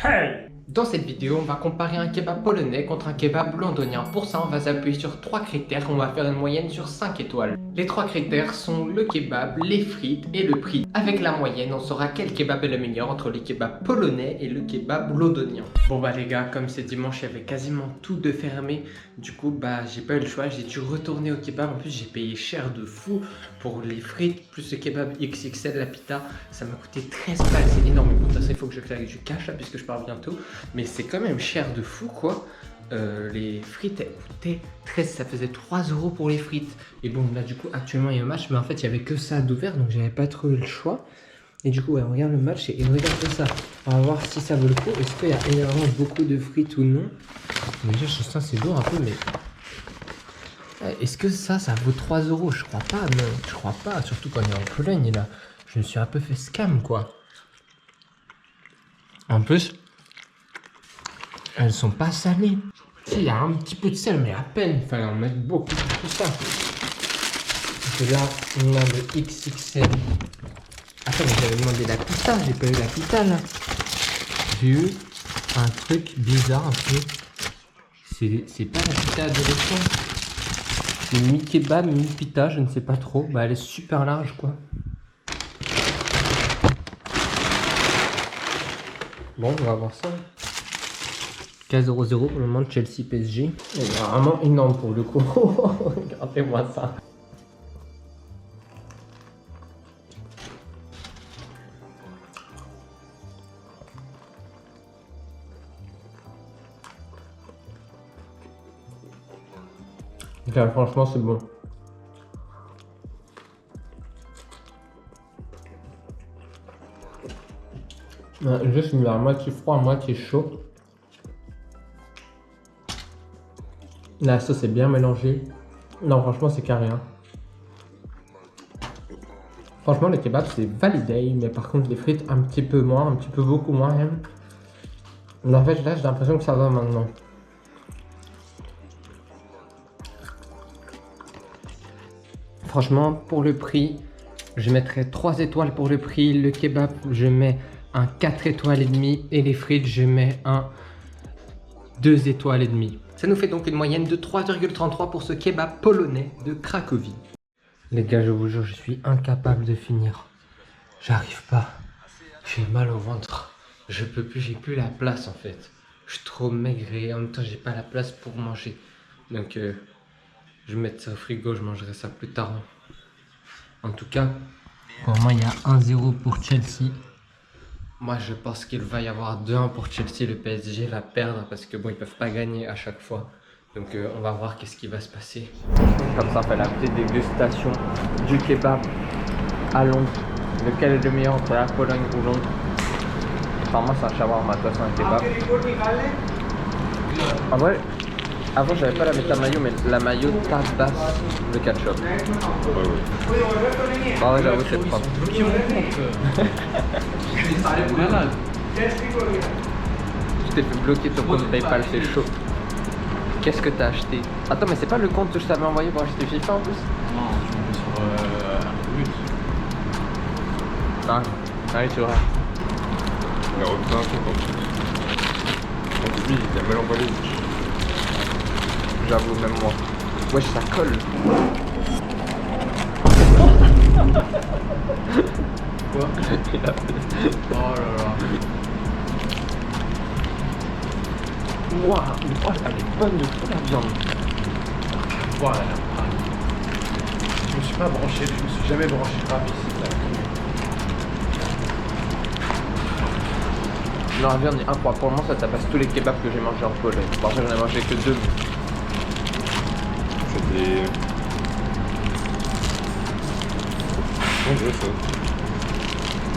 Hey! Dans cette vidéo, on va comparer un kebab polonais contre un kebab londonien. Pour ça, on va s'appuyer sur 3 critères. On va faire une moyenne sur 5 étoiles. Les 3 critères sont le kebab, les frites et le prix. Avec la moyenne, on saura quel kebab est le meilleur entre le kebab polonais et le kebab londonien. Bon bah les gars, comme c'est dimanche, il y avait quasiment tout de fermé. Du coup, bah j'ai pas eu le choix, j'ai dû retourner au kebab. En plus, j'ai payé cher de fou pour les frites, plus le kebab XXL, la pita. Ça m'a coûté 13 balles, c'est énorme. Pour ça, il faut que je claque du cash là, puisque je pars bientôt. Mais c'est quand même cher de fou quoi. Les frites elles coûtaient 13, ça faisait 3 € pour les frites. Et bon là du coup actuellement il y a un match, mais en fait il y avait que ça d'ouvert, donc j'avais pas trop eu le choix. Et du coup ouais, on regarde le match et on regarde ça. On va voir si ça vaut le coup. Est-ce qu'il y a énormément beaucoup de frites ou non. Déjà je sens c'est lourd un peu, mais est-ce que ça vaut 3 €? Je crois pas, non, je crois pas. Surtout quand on est en Pologne là. Je me suis un peu fait scam quoi. En plus elles sont pas salées. Il y a un petit peu de sel, mais à peine. Il fallait en mettre beaucoup pour tout ça. Et là, on a le XXL. Attends, mais j'avais demandé la pita. J'ai pas eu la pita là. J'ai eu un truc bizarre un peu. C'est pas la pita adolescente. C'est mi-kebab, mi-pita, je ne sais pas trop. Bah, elle est super large quoi. Bon, on va voir ça. 15,00 € pour le moment de Chelsea PSG. C'est vraiment énorme pour le coup. Regardez-moi ça. Là, franchement, c'est bon. Juste, il est à moitié froid, à moitié chaud. La sauce est bien mélangée. Non, franchement, c'est carré. Hein. Franchement, le kebab, c'est validé. Mais par contre, les frites, un petit peu moins. Un petit peu beaucoup moins même. Mais en fait, là, j'ai l'impression que ça va maintenant. Franchement, pour le prix, je mettrais 3 étoiles pour le prix. Le kebab, je mets un 4 étoiles et demi. Et les frites, je mets un 2 étoiles et demi. Ça nous fait donc une moyenne de 3,33 pour ce kebab polonais de Cracovie. Les gars, je vous jure, je suis incapable de finir. J'arrive pas. J'ai mal au ventre. Je peux plus, j'ai plus la place en fait. Je suis trop maigre et en même temps, j'ai pas la place pour manger. Donc, je vais mettre ça au frigo, je mangerai ça plus tard. En tout cas, pour moi, il y a 1-0 pour Chelsea. Moi, je pense qu'il va y avoir 2-1 pour Chelsea. Le PSG va perdre parce que bon, ils peuvent pas gagner à chaque fois. Donc, on va voir qu'est-ce qui va se passer. Comme ça, on fait la petite dégustation du kebab à Londres. Lequel est le meilleur entre la Pologne ou Londres? Enfin, moi, c'est un shawarma, toi, c'est un kebab. En vrai, avant, j'avais pas la méta mayo, mais la mayo tabasse le ketchup. Ah ouais, j'avoue, c'est propre. C'est malade. Je t'ai fait bloquer ton compte PayPal, c'est chaud. Qu'est-ce que t'as acheté? Attends, mais c'est pas le compte que je t'avais envoyé pour acheter FIFA en plus? Non, je suis sur un but. Ah, oui, tu vois. Il a refait un compte en plus. Donc lui, il a mal emballé. J'avoue, même moi. Wesh, ça colle. Quoi? Oh là là. Waouh, oh, elle est bonne de fou la viande. Voilà. Je me suis pas branché, je me suis jamais branché grave ici. Non, la viande est incroyable. Pour le moment, ça tapasse tous les kebabs que j'ai mangé en Pologne. Par contre, j'en ai mangé que 2. C'était... Bon jeu ça.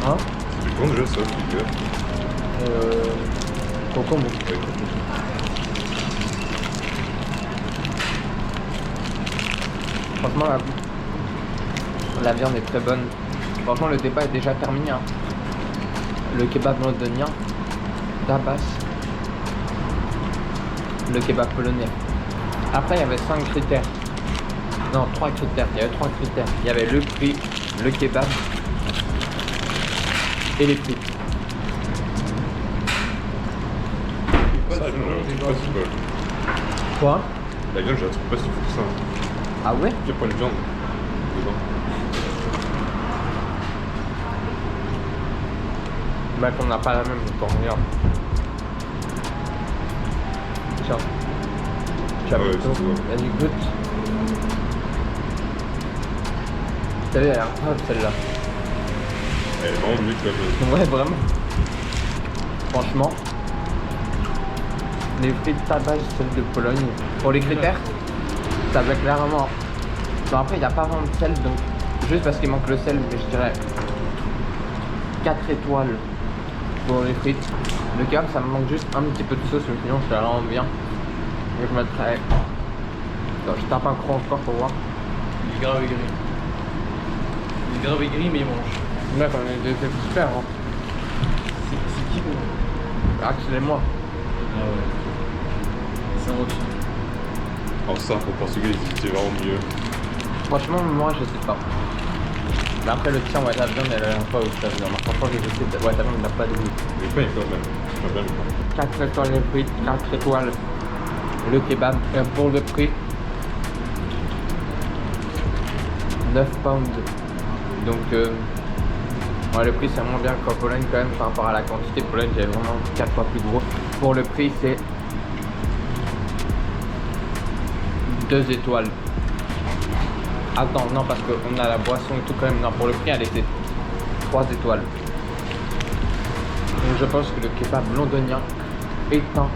Hein? C'est du bon jeu ça, tu veux. Concombre. Ouais. Franchement, la viande est très bonne. Franchement, le débat est déjà terminé. Hein. Le kebab londonien tabasse le kebab polonais. Après, il y avait 5 critères. Non, 3 critères. Il y avait 3 critères. Il y avait le prix, le kebab et les frites. pas si bol. Quoi? La viande, je la trouve pas si fou que ça. Ah ouais? Il y a pas de viande dedans. Mec, on n'a pas la même, autant regarde. Tiens. Ah ouais, Chapeau. c'est ça. Vas-y, goûte. T'as vu, elle a l'air grave celle-là. Elle est vraiment mieux que la viande. Ouais, vraiment. Franchement, les frites tabac, celles de Pologne. Pour les critères, ça va clairement. Bon, après, il n'y a pas vraiment de sel, donc juste parce qu'il manque le sel, mais je dirais 4 étoiles pour les frites. Le kebab, ça me manque juste un petit peu de sauce, mais sinon, c'est vraiment bien. Donc, je mettrais. Attends, je tape un croc encore pour voir. Il est grave aigri. Il est grave aigri, mais il mange. Mec, on est des experts, hein. C'est qui vous? Axel et moi. Ah ouais. C'est un autre. Alors ça, au Portugal, c'était vraiment mieux. Franchement, moi, je sais pas. Mais après, le tien, ouais, ta viande, elle a l'air pas ouf, ta viande. Franchement, j'ai essayé, ouais, ta viande n'a pas de goût. Mais pas quand même. Quand même. 4 étoiles les frites, 4 étoiles le kebab. Et pour le prix, 9 pounds. Donc, ouais, le prix c'est moins bien qu'en Pologne quand même par rapport à la quantité. Pologne, j'ai vraiment 4 fois plus gros. Pour le prix, c'est 2 étoiles. Attends, non, parce qu'on a la boisson et tout quand même. Non, pour le prix, elle était 3 étoiles. Donc, je pense que le kebab londonien étant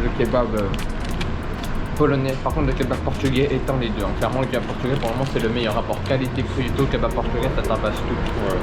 le kebab polonais. Par contre, le kebab portugais étant les deux. Clairement, le kebab portugais, pour le moment, c'est le meilleur rapport qualité-prix. Le kebab portugais, ça tabasse tout. Ouais.